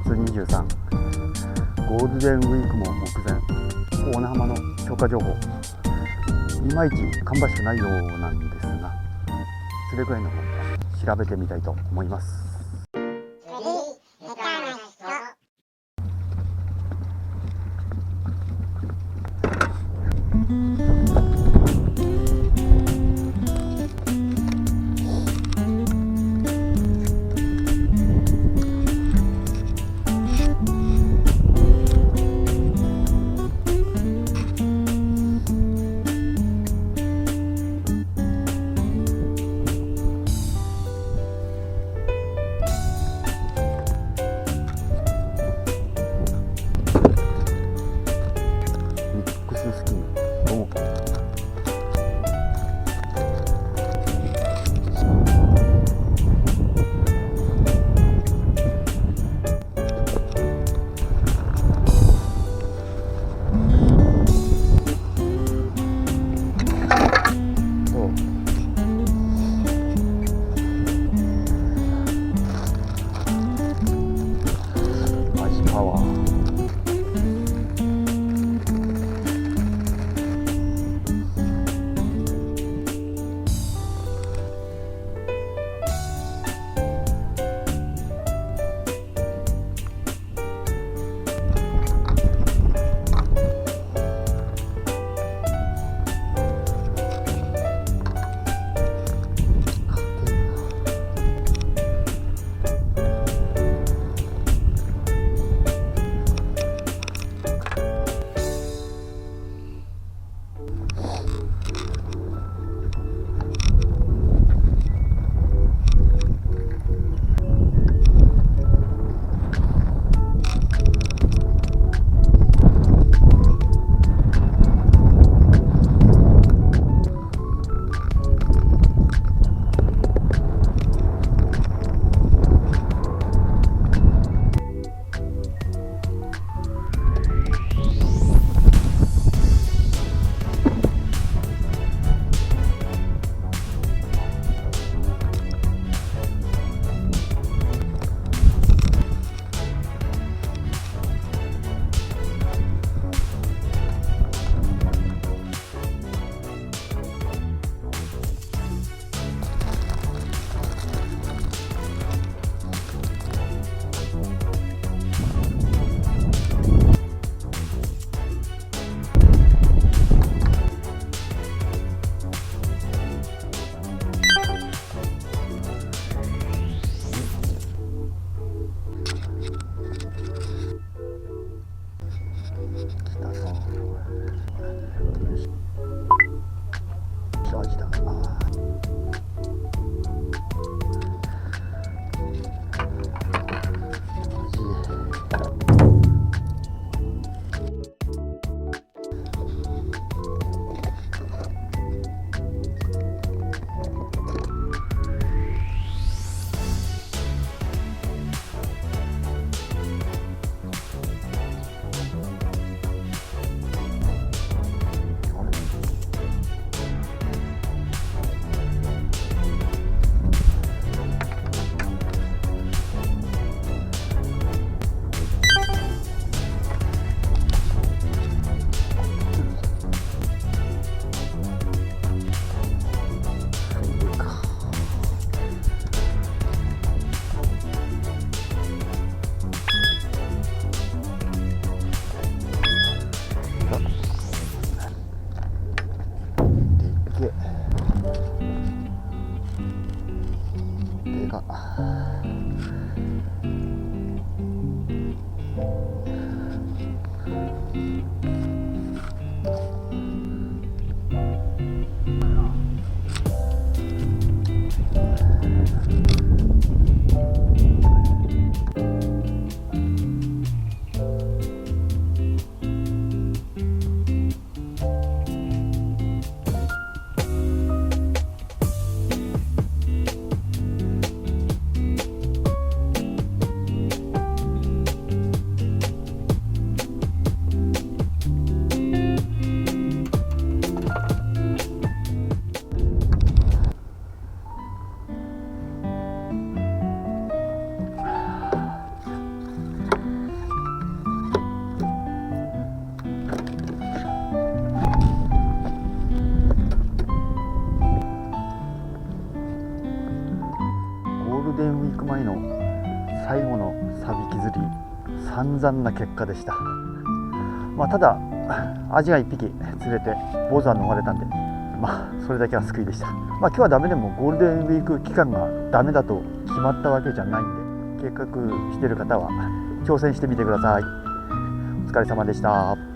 月23、ゴールデンウィークも目前、大名浜の超過情報、いまいち芳しくないようなんですが、それくらいの方調べてみたいと思います。デンウィーク前の最後のサビキ釣り、散々な結果でした。ただアジが1匹釣れて坊主は逃れたんで、それだけは救いでした。今日はダメでもゴールデンウィーク期間がダメだと決まったわけじゃないんで、計画している方は挑戦してみてください。お疲れ様でした。